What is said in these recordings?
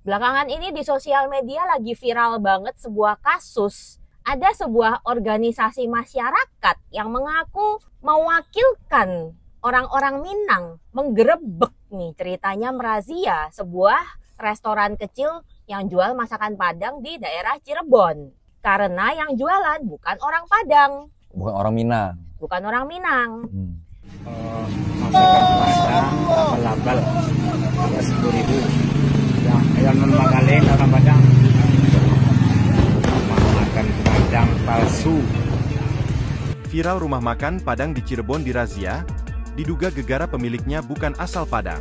Belakangan ini di sosial media lagi viral banget sebuah kasus. Ada sebuah organisasi masyarakat yang mengaku mewakilkan orang-orang Minang menggerebek nih ceritanya merazia sebuah restoran kecil yang jual masakan Padang di daerah Cirebon. Karena yang jualan bukan orang Padang. Bukan orang Minang. Bukan orang Minang. Masakan Padang, abal-abal, 10.000. Yang non-Magaleng orang Padang. Makan Padang palsu. Viral rumah makan Padang di Cirebon dirazia, diduga gegara pemiliknya bukan asal Padang.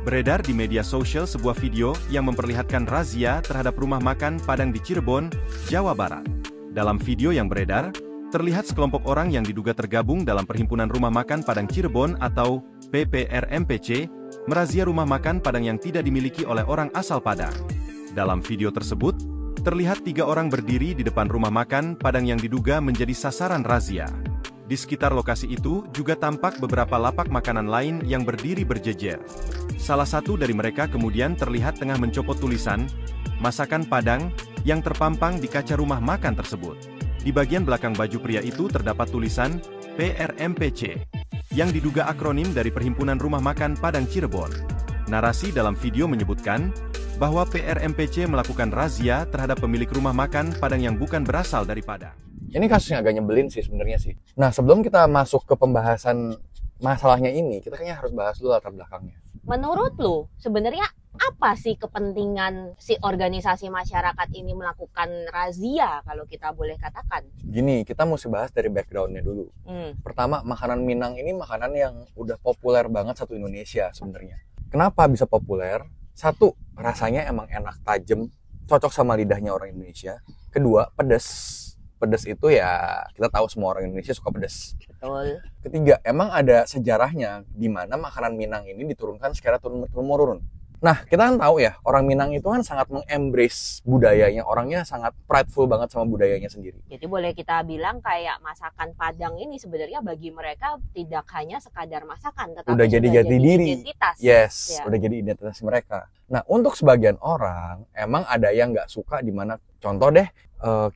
Beredar di media sosial sebuah video yang memperlihatkan razia terhadap rumah makan Padang di Cirebon, Jawa Barat. Dalam video yang beredar, terlihat sekelompok orang yang diduga tergabung dalam Perhimpunan Rumah Makan Padang Cirebon atau PPRMPC, merazia rumah makan Padang yang tidak dimiliki oleh orang asal Padang. Dalam video tersebut, terlihat 3 orang berdiri di depan rumah makan Padang yang diduga menjadi sasaran razia. Di sekitar lokasi itu juga tampak beberapa lapak makanan lain yang berdiri berjejer. Salah satu dari mereka kemudian terlihat tengah mencopot tulisan "Masakan Padang" yang terpampang di kaca rumah makan tersebut. Di bagian belakang baju pria itu terdapat tulisan PRMPC, yang diduga akronim dari Perhimpunan Rumah Makan Padang Cirebon. Narasi dalam video menyebutkan bahwa PRMPC melakukan razia terhadap pemilik rumah makan Padang yang bukan berasal dari Padang. Ini kasusnya agak nyebelin sih sebenarnya sih. Nah, sebelum kita masuk ke pembahasan masalahnya ini, kita kayaknya harus bahas dulu latar belakangnya. Menurut lu, sebenarnya apa sih kepentingan si organisasi masyarakat ini melakukan razia kalau kita boleh katakan? Gini, kita mesti bahas dari backgroundnya dulu. Pertama, makanan Minang ini makanan yang udah populer banget satu Indonesia sebenarnya. Kenapa bisa populer? Satu, rasanya emang enak, tajam, cocok sama lidahnya orang Indonesia. Kedua, pedas. Pedas itu ya kita tahu semua orang Indonesia suka pedas. Betul. Ketiga, emang ada sejarahnya di mana makanan Minang ini diturunkan secara turun-temurun. Nah, kita kan tahu ya, orang Minang itu kan sangat meng-embrace budayanya, orangnya sangat prideful banget sama budayanya sendiri. Jadi boleh kita bilang kayak masakan Padang ini sebenarnya bagi mereka tidak hanya sekadar masakan, tetapi udah jadi jati diri. Identitas. Yes, Ya. udah jadi identitas mereka. Nah, untuk sebagian orang, emang ada yang nggak suka di mana, contoh deh,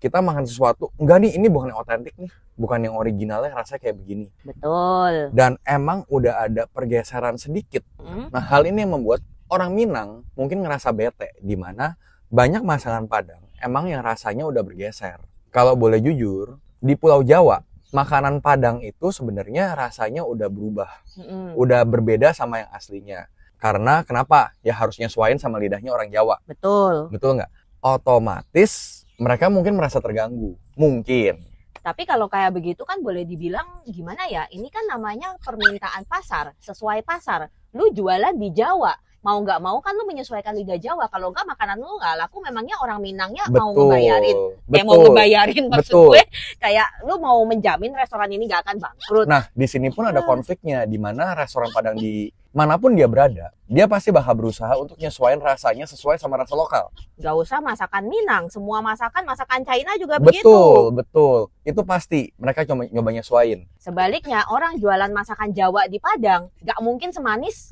kita makan sesuatu, enggak nih, ini bukan yang otentik nih, bukan yang originalnya, rasanya kayak begini. Betul. Dan emang udah ada pergeseran sedikit. Nah, hal ini yang membuat orang Minang mungkin ngerasa bete, di mana banyak masakan Padang emang yang rasanya udah bergeser. Kalau boleh jujur, di Pulau Jawa, makanan Padang itu sebenarnya rasanya udah berubah. Udah berbeda sama yang aslinya. Karena kenapa? Ya harus nyesuaiin sama lidahnya orang Jawa. Betul. Betul nggak? Otomatis mereka mungkin merasa terganggu. Mungkin. Tapi kalau kayak begitu kan boleh dibilang gimana ya? Ini kan namanya permintaan pasar, sesuai pasar. Lu jualan di Jawa, mau nggak mau kan lu menyesuaikan lidah Jawa. Kalau nggak makanan lu nggak laku, memangnya orang Minangnya mau ngebayarin. Mau ngebayarin maksud gue kayak lu mau menjamin restoran ini nggak akan bangkrut. Nah, di sini pun ada konfliknya, di mana restoran Padang di manapun dia berada, dia pasti bakal berusaha untuk nyesuaiin rasanya sesuai sama rasa lokal. Gak usah masakan Minang, semua masakan China juga begitu. Betul. Itu pasti mereka nyoba nyesuaiin. Sebaliknya, orang jualan masakan Jawa di Padang gak mungkin semanis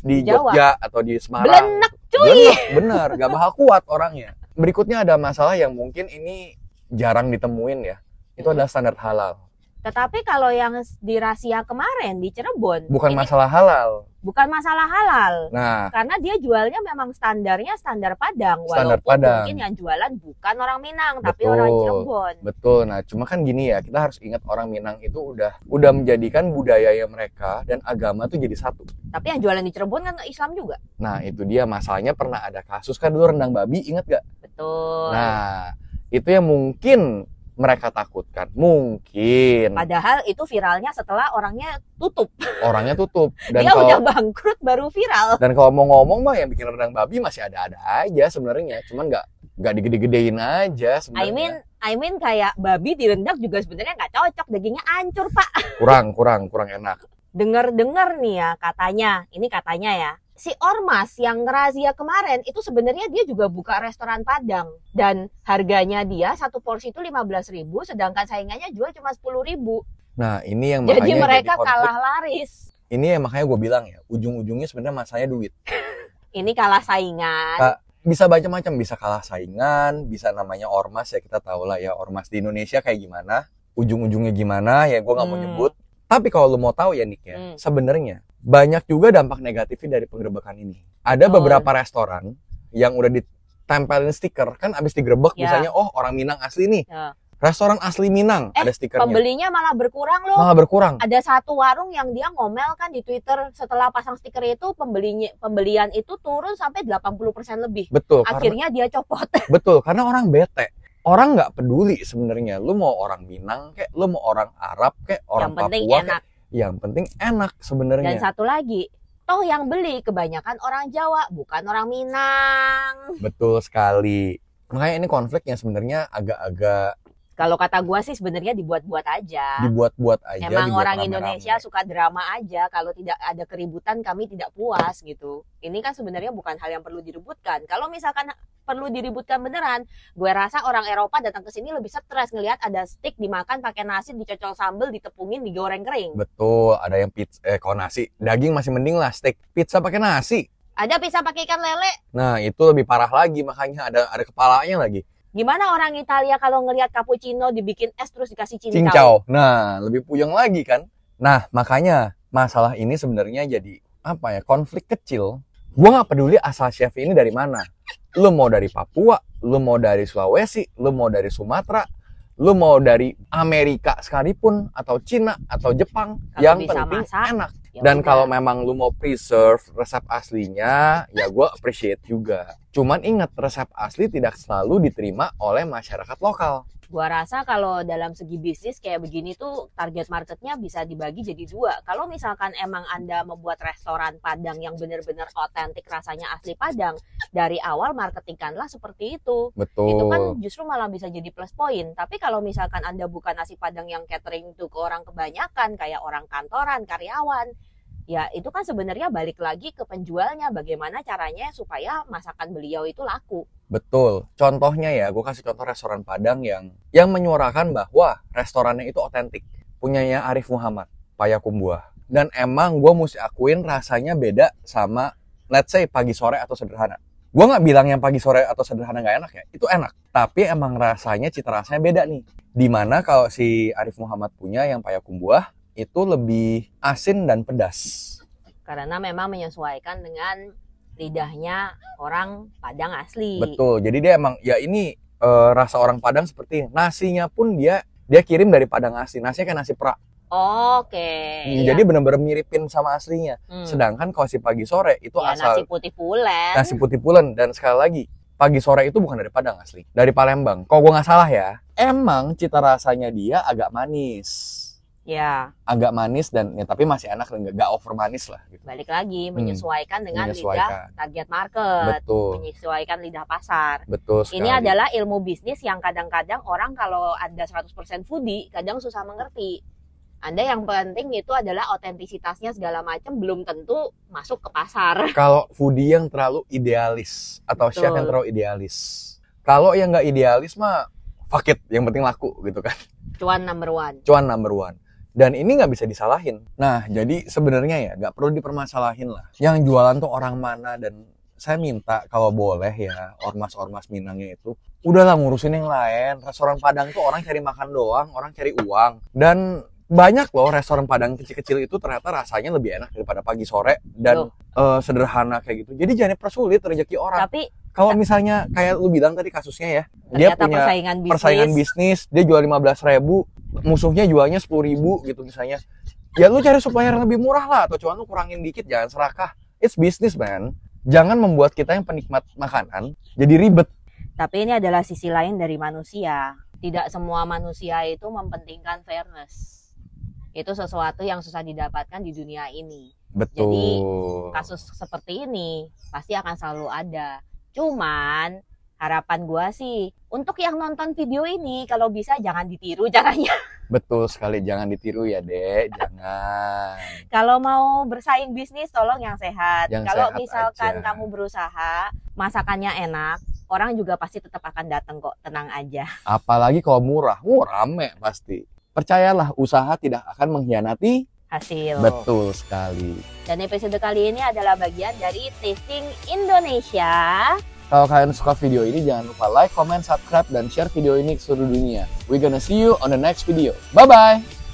di Jawa. Jogja atau di Semarang. Belenek cuy. Belenek, bener, gak bakal kuat orangnya. Berikutnya ada masalah yang mungkin ini jarang ditemuin ya. Itu adalah standar halal. Tetapi kalau yang di razia kemarin di Cirebon, Bukan ini masalah halal. bukan masalah halal. Nah, Karena dia jualnya memang standarnya standar Padang. Standar Walaupun Padang. mungkin yang jualan bukan orang Minang, tapi Betul. orang Cirebon. betul. Nah, cuma kan gini ya, kita harus ingat orang Minang itu udah menjadikan budayanya mereka dan agama tuh jadi satu. Tapi yang jualan di Cirebon kan Islam juga. Nah, itu dia masalahnya, pernah ada kasus kan dulu rendang babi, ingat gak? Betul. Nah, itu yang mungkin mereka takutkan. Mungkin. Padahal itu viralnya setelah orangnya tutup. Orangnya tutup. Dan Dia udah bangkrut baru viral. Dan kalau mau ngomong mah yang bikin rendang babi masih ada-ada aja sebenarnya. Cuman nggak digede-gedein aja sebenarnya. I mean kayak babi direndam juga sebenarnya nggak cocok, dagingnya hancur Pak. Kurang enak. Dengar-dengar nih ya ini katanya ya, si ormas yang ngerazia kemarin itu sebenarnya dia juga buka restoran Padang dan harganya dia satu porsi itu 15.000, sedangkan saingannya jual cuma 10.000. Nah, ini yang Jadi makanya mereka jadi konflik. kalah laris. Ini yang makanya gue bilang ya, ujung-ujungnya sebenarnya masalahnya duit. Ini kalah saingan. bisa macam-macam, bisa kalah saingan, bisa namanya ormas ya, kita tahu lah ya ormas di Indonesia kayak gimana, ujung-ujungnya gimana ya gue nggak mau nyebut. Tapi kalau lu mau tahu ya Nick ya, sebenarnya banyak juga dampak negatifnya dari penggerebekan ini. Ada beberapa restoran yang udah ditempelin stiker, kan abis digerebek misalnya, oh orang Minang asli nih. Restoran asli Minang ada stikernya. Pembelinya malah berkurang loh. Malah berkurang. Ada satu warung yang dia ngomel kan di Twitter setelah pasang stiker itu pembelian itu turun sampai 80% lebih. Betul. Akhirnya dia copot. Betul, karena orang bete. Orang nggak peduli sebenarnya. Lu mau orang Minang kayak, lu mau orang Arab kayak, orang Papua kayak, yang penting enak sebenarnya. Dan satu lagi, toh yang beli kebanyakan orang Jawa, bukan orang Minang. Betul sekali. Makanya ini konfliknya sebenarnya agak-agak, kalau kata gua sih sebenarnya dibuat-buat aja. Dibuat-buat aja. Emang dibuat orang rame-rame. Indonesia suka drama aja. Kalau tidak ada keributan kami tidak puas gitu. Ini kan sebenarnya bukan hal yang perlu diributkan. Kalau misalkan perlu diributkan beneran, gue rasa orang Eropa datang ke sini lebih stres ngelihat ada steak dimakan pakai nasi, dicocol sambal, ditepungin, digoreng kering. Betul, ada yang pizza, kalau nasi, daging masih mending lah, steak, pizza pakai nasi. Ada pizza pakai ikan lele. Nah itu lebih parah lagi, makanya ada kepalanya lagi. Gimana orang Italia kalau ngelihat cappuccino dibikin es terus dikasih cincau? Cincau. Nah, lebih puyeng lagi kan. Nah, makanya masalah ini sebenarnya jadi apa ya? Konflik kecil. Gua nggak peduli asal chef ini dari mana. Lu mau dari Papua, lu mau dari Sulawesi, lu mau dari Sumatera, lu mau dari Amerika sekalipun atau Cina atau Jepang, Kalau yang bisa penting masak, enak. ya Dan udah. kalau memang lu mau preserve resep aslinya, ya gue appreciate juga. Cuman ingat, resep asli tidak selalu diterima oleh masyarakat lokal. Gua rasa kalau dalam segi bisnis kayak begini tuh target marketnya bisa dibagi jadi dua. Kalau misalkan emang Anda membuat restoran Padang yang benar-benar otentik, rasanya asli Padang, dari awal marketingkanlah seperti itu. Betul. Itu kan justru malah bisa jadi plus point. Tapi kalau misalkan Anda bukan nasi Padang yang catering tuh ke orang kebanyakan, kayak orang kantoran, karyawan, ya itu kan sebenarnya balik lagi ke penjualnya. Bagaimana caranya supaya masakan beliau itu laku. Betul. Contohnya ya, gue kasih contoh restoran Padang yang menyuarakan bahwa restorannya itu otentik. Punyanya Arif Muhammad, Payakumbuh. Dan emang gue mesti akuin rasanya beda sama, let's say, pagi sore atau sederhana. Gue nggak bilang yang pagi sore atau sederhana nggak enak ya, itu enak. Tapi emang rasanya, cita rasanya beda nih. Dimana kalau si Arif Muhammad punya yang Payakumbuh, itu lebih asin dan pedas. Karena memang menyesuaikan dengan lidahnya orang Padang asli. Betul. Jadi dia emang ya ini rasa orang Padang seperti ini. Nasinya pun dia kirim dari Padang asli. Nasinya kayak nasi perak. Oke. Jadi benar-benar miripin sama aslinya. Sedangkan kalau si pagi sore itu ya, asal nasi putih pulen. Nasi putih pulen. Dan sekali lagi, pagi sore itu bukan dari Padang asli, dari Palembang. Kalau gue nggak salah ya, emang cita rasanya dia agak manis. Ya. Agak manis dan ya, tapi masih enak, nggak over manis lah. Gitu. Balik lagi menyesuaikan dengan menyesuaikan. lidah target market, Betul. menyesuaikan lidah pasar. Betul sekali. Ini adalah ilmu bisnis yang kadang-kadang orang kalau ada 100% foodie kadang susah mengerti. Anda yang penting itu adalah otentisitasnya segala macam, belum tentu masuk ke pasar. Kalau foodie yang terlalu idealis atau Betul. chef yang terlalu idealis. Kalau yang nggak idealis mah fuck it, yang penting laku gitu kan. Cuan number one. Cuan number one. Dan ini nggak bisa disalahin. Nah, jadi sebenarnya ya nggak perlu dipermasalahin lah. Yang jualan tuh orang mana, dan saya minta kalau boleh ya ormas-ormas Minangnya itu udahlah ngurusin yang lain. Restoran Padang tuh orang cari makan doang, orang cari uang. Dan banyak loh restoran Padang kecil-kecil itu ternyata rasanya lebih enak daripada pagi sore dan sederhana kayak gitu. Jadi jangan dipersulit rezeki orang. Tapi kalau misalnya kayak lu bilang tadi kasusnya ya, dia ternyata punya persaingan bisnis, dia jual 15.000, musuhnya jualnya 10.000 gitu misalnya. Ya lu cari supplier yang lebih murah lah, atau cuman lu kurangin dikit, jangan serakah. It's business, man. Jangan membuat kita yang penikmat makanan jadi ribet. Tapi ini adalah sisi lain dari manusia. Tidak semua manusia itu mempentingkan fairness. Itu sesuatu yang susah didapatkan di dunia ini. Betul. Jadi kasus seperti ini pasti akan selalu ada. Cuman harapan gua sih untuk yang nonton video ini kalau bisa jangan ditiru caranya. Betul sekali, jangan ditiru ya Dek, jangan. Kalau mau bersaing bisnis tolong yang sehat. Yang Kalau sehat misalkan aja. kamu berusaha masakannya enak, orang juga pasti tetap akan datang kok, tenang aja. Apalagi kalau murah, rame pasti. Percayalah, usaha tidak akan mengkhianati Hasil. Betul sekali. Dan episode kali ini adalah bagian dari Tasting Indonesia Kalau kalian suka video ini, jangan lupa like, comment, subscribe, dan share video ini ke seluruh dunia. We're gonna see you on the next video. Bye-bye!